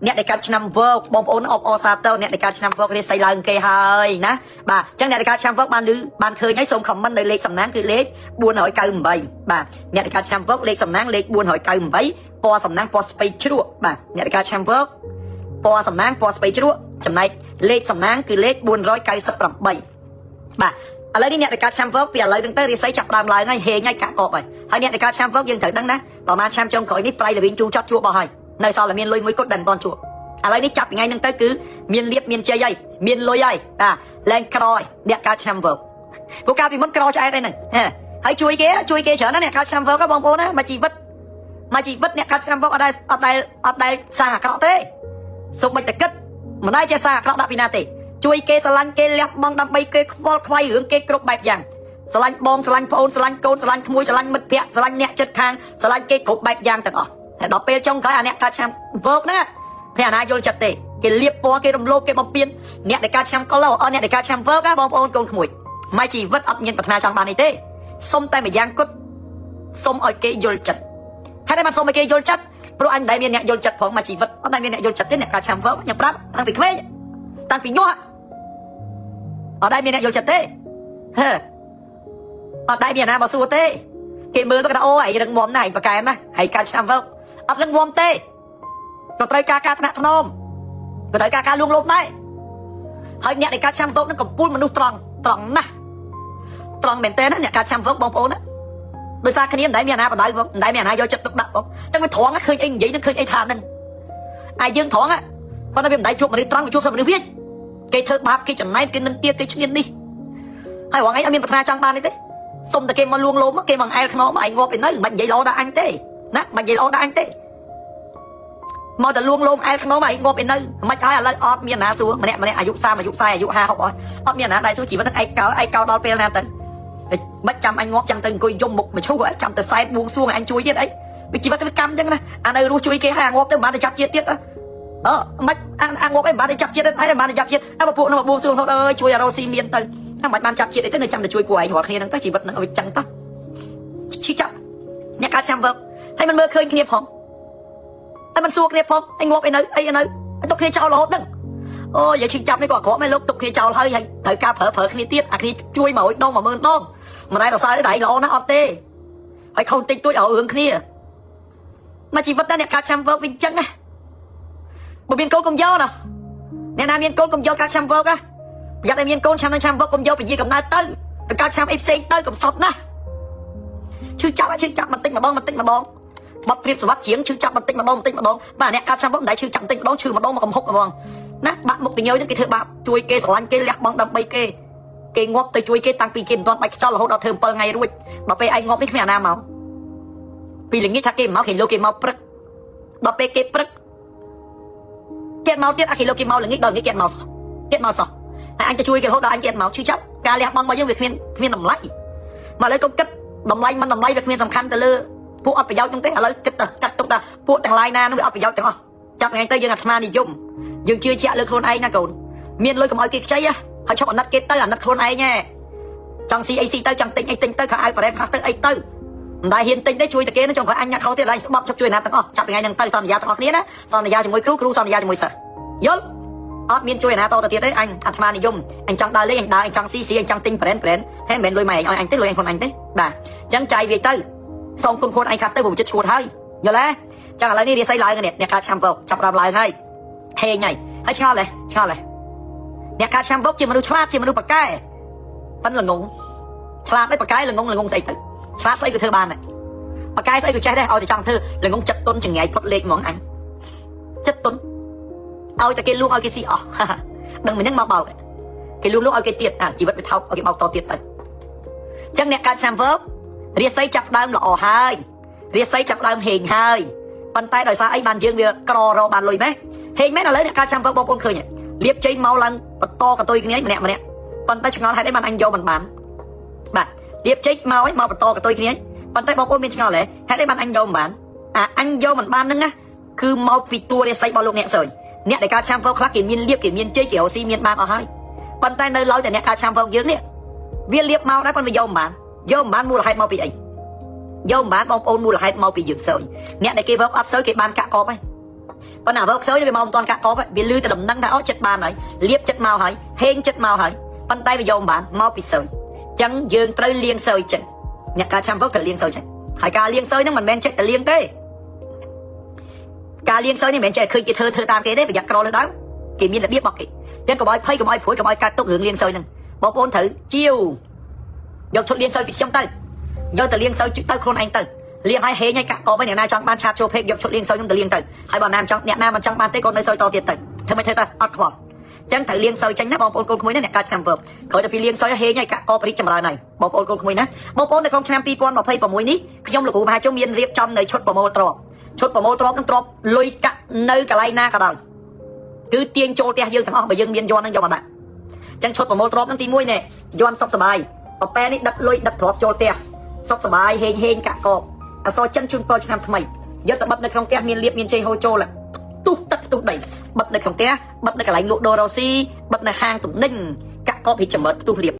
អ្នកដែលកាត់ឆ្នាំវកបងប្អូនអបអសាទរអ្នកដែលកាត់ឆ្នាំវករៀបស្អីឡើងគេហើយណាបាទអញ្ចឹងអ្នកដែលកាត់ឆ្នាំវកបានឮបានឃើញហើយសូមខមមិននៅលេខសំណាងគឺលេខ498បាទអ្នកដែលកាត់ឆ្នាំវកលេខសំណាងលេខ498ពណ៌សំណាងពណ៌ស្ពៃជ្រក់បាទអ្នកដែលកាត់ឆ្នាំវកពណ៌សំណាងពណ៌ស្ពៃជ្រក់ចំណែកលេខសំណាងគឺលេខ498បាទឥឡូវនេះអ្នកដែលកាត់ឆ្នាំវកពីឥឡូវហ្នឹងទៅរាសីចាប់ដើមឡើងហើយហេងហើយកាក់កបហើយអ្នកដែលកាត់ឆ្នាំវកយើងត្រូវដឹងណាប្រហែលឆ្នាំចុងក្រោយនេះប្រៃលវិញជូចត់ជួបបោះហើយនៅសល់តែមានលុយមួយគត់ដែលមិនទាន់ជួបឥឡូវនេះចាប់ពីថ្ងៃហ្នឹងទៅគឺមានលៀបមានជ័យហើយមានលុយហើយបាទឡើងក្រហើយអ្នកកាត់ឆ្នាំវកព្រោះកាលពីមុនក្រឆ្អែតឯហ្នឹងហើយជួយគេច្រើនណាស់អ្នកកាត់ឆ្នាំវកបងប្អូនណាមកជីវិតអ្នកកាត់ឆ្នាំវកអត់ដែលសាងអាក្រក់ទេសុំមិនតែគិតមិនដែរចេះសាងអាក្រក់ដាក់ពីណាទេជួយគេស្រឡាញ់គេលះបង់ដើម្បីគេខ្វល់ខ្វាយរឿងគេគ្រប់បែបយ៉ាងស្រឡាញ់បងស្រឡាញ់ប្អូនស្រឡាញ់កូនស្រឡាញ់ក្មួយស្រឡាញ់មិត្តភក្តិស្រឡាញ់អ្នកចិត្តខាងស្រឡាញ់គេគ្រប់បែបយ៉ាងទាំងអស់តែដល់ពេលចុងក្រោយអាអ្នកកាត់ឆ្នាំវកហ្នឹងព្រះអាណាយល់ចិត្តទេគេលៀបពណ៌គេរំលោភគេបំពេញអ្នកដែលកាត់ឆ្នាំកុលអត់អ្នកដែលកាត់ឆ្នាំវកបងប្អូនកូនក្មួយមកជីវិតអត់មានប្រាថ្នាចង់បានអីទេសុំតែម្យ៉ាងគត់សុំឲ្យគេយល់ចិត្តហើយតែមិនសុំឲ្យគេយល់ចិត្តព្រោះអញមិនដែលមានអ្នកយល់ចិត្តផងមកជីវិតអត់ដែលមានអ្នកយល់ចិត្តទេអ្នកកាត់ឆ្នាំវកខ្ញុំប្រាប់តាំងពីក្មេងតាំងពីញាស់អត់ដែលមានអ្នកយល់ចិត្តទេអត់ដែលមានណាមកសួរទេគេមើលទៅគេថាអូឯងរឹងមាំណាស់ឯងប្រកែណាស់ហើយកាត់ឆ្នាំវកអត់រឹងមាំទេក៏ត្រូវការថ្នាក់ថ្នមក៏ត្រូវការលួងលោមដែរហើយអ្នកដែលកាត់ឆ្នាំវកនឹងកំពូលមនុស្សត្រង់ណាស់ត្រង់មែនតើអ្នកកាត់ឆ្នាំវកបងប្អូនណាដោយសារគ្នាមិនដែលមានអាណាបដៅបងមិនដែលមានអាណាយកចិត្តទុកដាក់បងអញ្ចឹងវាត្រង់ឃើញអីនិយាយនឹងឃើញអីថានឹងអាយើងត្រង់ប៉ុន្តែវាមិនដែលជួបមនុស្សត្រង់វាជួបមនុស្សវិញគេធ្វើបាបគេចំណែកគេនឹងទៀតគេឈ្នាននេះហើយរងឯងអត់មានប្រាថ្នាចង់បានទេសុំតែគេមកលួងលោមគេមកអែលខ្នងមកឯងងាប់ទៅនៅមិននិយាយល្អដល់អញទេណាមិននិយាយល្អដល់អញទេមកតែលួងលោមអែលខ្នងមកឯងងាប់ទៅនៅមិនហើយឥឡូវអត់មានណាសួរម្នាក់អាយុ30អាយុ40អាយុ50 60អត់មានណាដែរសួរជីវិតនឹងឯកោដល់ពេលណាទៅមិនចាំអញងាប់ចាំទៅអង្គុយយំមុខមកឈូសចាំទៅសែតបួងសួងអញជួយទៀតអីពីជីវិតវាកម្មអញ្ចឹងណាអានៅរស់ជួយគេហើយអាងាប់ទៅមិនបានទៅចាប់ជាតិទៀតមិនអាងាប់អីមិនបានទៅចាប់ជាតិទេហើយមិនបានទៅចាប់ជាតិអាពួកនោះមកបួងសួងហូតអើយជួយអារ៉ូស៊ីមានទៅថាមិនបានចាប់ជាតិអីទៅនៅចាំទៅជួយពួកឯងរាល់គ្នាហ្នឹងទៅជីវិតនឹងអញ្ចឹងទៅឈឺចាប់អ្នកកាត់ឆ្នាំវកហើយមិនមើលឃើញគ្នាផងហើយមិនសួរគ្នាផងអញងាប់អីនៅទុកគ្នាចោលរហូតហ្នឹងអូយឈឺចាប់នេះក៏អាក្រក់មែនលោកទុកគ្នាចោលហើយត្រូវការប្រើគ្នាទៀតអាគ្នាជួយមក100 ដង 10000 ដងមិនដែរសរសើរតែល្អណាស់អត់ទេហើយខុសតិចតួចឲ្យរឿងគ្នាមកជីវិតណាអ្នកកាត់ឆ្នាំវកវិញអញ្ចឹងណាបើមានកូនកុំយកណាអ្នកណាមានកូនកុំយកកាត់ឆ្នាំវកណាប្រយ័ត្នតែមានកូនឆ្នាំនឹងឆ្នាំវកកុំយកពជាកំណើតទៅកាត់ឆ្នាំអីផ្សេងទៅកុំសត់ណាឈឺចាប់បន្តិចម្ដងបត់ព្រៀបសវត្តជាងឈឺចាប់បន្តិចម្ដងបាទអ្នកកាត់ឆ្នាំវកមិនដែរឈឺចាប់បន្តិចម្ដងឈឺម្ដងមកកំហុកហ្មងណាបាក់មុខទៅញយនឹងគេធ្វើបាបជួយគេស្រឡាញ់គេលះបង់ដើម្បីគេងាប់ទៅជួយគេតាំងពីគេមិនទាន់បាច់ខ្យល់រហូតដល់ធ្វើ7ថ្ងៃរួចដល់ពេលឯងងាប់នេះគ្មានអាណាមកពីល្ងាចថាគេមកគេលោកគេមកព្រឹកដល់ពេលគេព្រឹកគេមកទៀតអាគេលោកគេមកល្ងាចដល់ល្ងាចគេមកសោះហើយអញទៅជួយគេរហូតដល់អញគេមកឈឺចាប់ការលះបង់របស់យើងវាគ្មានតម្លៃមកឥឡូវកុំគិតតម្លៃមិនតម្លៃវាគ្មានសំខាន់ទៅលើពួកអត់ប្រយោជន៍ហ្នឹងទេឥឡូវគិតទៅកាត់ទុកថាពួកទាំងឡាយណានោះវាអត់ប្រយោជន៍ទាំងអស់ចាប់ថ្ងៃទៅយើងអាត្មានិយមយើងជឿជាក់លើខ្លួនឯងណាកូនមានលុយកុំឲ្យគេខ្ចីហើយឈប់អាណិតគេទៅអាណិតខ្លួនឯងចង់ស៊ីអីស៊ីទៅចង់ទិញអីទិញទៅខោអាវប្រេតខ្លះទៅអីទៅមិនដែរហ៊ានទិញទេជួយតែគេចង់ឲ្យអញញ៉ាក់ខោទៀតឡើងស្បត់ជប់ជួយណាទាំងអស់ចាប់ថ្ងៃហ្នឹងទៅសន្យាទាំងអស់គ្នាណាសន្យាជាមួយគ្រូសន្យាជាមួយសិស្សយល់អត់មានជួយណាតទៅទៀតទេអញអាត្មានិយមអញចង់ដើរលេងអញដើរអញចង់ស៊ីអញចង់ទិញប្រេតហេមិនមែនលុយម៉ែអញទេលុយអញខ្លួនអញទេបាទអញ្ចឹងចាយវាទៅសងគុណខ្លួនឯងខ្លះទៅព្រោះចិត្តឈួតហើយយល់ទេចឹងឥឡូវនេះរាសីឡើងនេះអ្នកកាត់ឆ្នាំវកចាប់ដល់ឡើងហើយហេងហើយឆ្ងល់ទេអ្នកកាត់ឆ្នាំវកជាមនុស្សឆ្លាតជាមនុស្សប៉ាកែប៉ិនល្ងងឆ្លាតđấyប៉ាកែល្ងងស្អីទៅឆ្លាតស្អីក៏ធ្វើបានដែរប៉ាកែស្អីក៏ចេះដែរឲ្យតែចង់ធ្វើល្ងងចិត្តទុនចង្រៃផុតលេខហ្មងអញចិត្តទុនឲ្យតែគេលួងឲ្យគេស៊ីអស់ដឹងមិនហ្នឹងមកបោកគេលួងឲ្យគេទៀតជីវិតវាថោកឲ្យគេបោកតទៀតទៅអញ្ចឹងអ្នកកាត់ឆ្នាំវករាសីចាប់ដើមល្អហើយរាសីចាប់ដើមហេងហើយប៉ុន្តែដោយសារអីបានយើងវាក្ររបានលុយម៉េះហេងមែនឥឡូវអ្នកកាត់ចាំវកបងប្អូនឃើញលៀបជ័យមកឡើងបន្តកតុយគ្នាម្នាក់ប៉ុន្តែឆ្ងល់ហេតុអីបានអញយកមិនបានបាទលៀបជ័យមកឲ្យមកបន្តកតុយគ្នាប៉ុន្តែបងប្អូនមានឆ្ងល់ហេតុអីបានអញយកមិនបានអញយកមិនបានហ្នឹងណាគឺមកពីតួរាសីរបស់លោកអ្នកសើយអ្នកដែលកាត់ចាំវកខ្លះគេមានលៀបគេមានជ័យគេរកស៊ីមានបានអស់ហើយប៉ុន្តែនៅឡើយតែអ្នកកាត់ចាំវកយើងនេះវាលៀបមកដែរប៉ុន្តែយកមិនបានមូលហេតុមកពីអីយកមិនបានបងប្អូនមូលហេតុមកពីយើងសើយអ្នកដែលគេវកអត់សើយគេបានកាក់កបហើយ ប៉ុន្តែវកសើយវាមកមិនតាន់កាក់កបវាលឺតែដំណឹងថាអូចិត្តបានហើយលៀបចិត្តមកហើយហេងចិត្តមកហើយប៉ុន្តែវាយកមិនបានមកពីសើយអញ្ចឹងយើងត្រូវលាងសើយចិត្តអ្នកការចាំវកត្រូវលាងសើយចិត្តហើយការលាងសើយហ្នឹងមិនមែនចេះតែលាងទេការលាងសើយនេះមិនមែនចេះឃើញគេធ្វើតាមគេទេប្រយ័ត្នក្រលើដើមគេមានរបៀបរបស់គេអញ្ចឹងកុំឲ្យភ័យកុំឲ្យព្រួយកុំឲ្យកាត់ទុករឿងលាងសើយហ្នឹងបងប្អូនត្រូវជាវយកឈុតលាងសើយពីខ្ញុំទៅយកទៅលាងសើយទៅខ្លួនឯងទៅលាងឲ្យហេងឲ្យកាក់កបឲ្យអ្នកណាចង់បានឆាតចូលពេកយកឈុតលាងសើយខ្ញុំទៅលាងទៅហើយបើណាមិនចង់អ្នកណាមិនចង់បានទេកូននៅសើយតទៀតទៅធ្វើមិនធ្វើទៅអត់ខ្វល់អញ្ចឹងត្រូវលាងសើយចេញណាបងប្អូនកូនក្មួយណាអ្នកកាត់ឆ្នាំវើបក្រោយទៅពីលាងសើយហេងឲ្យកាក់កបរីកចម្រើនហើយបងប្អូនកូនក្មួយណាបងប្អូននៅក្នុងឆ្នាំ2026នេះខ្ញុំលោកគ្រូមហាជនមានរៀបចំនៅឈុតប្រមូលទ្រព្យឈុតប្រមូលទ្រព្យនឹងទ្រព្យលុយកាក់នៅកន្លែងណាក៏ដោយគឺទាញចូលផ្ទះយើងទាំងអស់បើយើងមានយន់នឹងយកមកដាក់អញ្ចឹងឈុតប្រមូលទ្រព្យនឹងទី1នេះយន់សុខសบายប្រប៉ែនេះដឹកលុយដឹកទ្រព្យចូលផ្ទះសុខសบายហេងកាក់កបអសរចិនជូនពរឆ្នាំថ្មីយកទៅបិទនៅក្នុងផ្ទះមានលៀបមានជ័យហូរចូលទុះទឹកទុះដីបិទនៅក្នុងផ្ទះបិទនៅកន្លែងលក់ដូររ៉ូស៊ីបិទនៅហាងទំនិញកាក់កបរីកចម្រើនទុះលៀប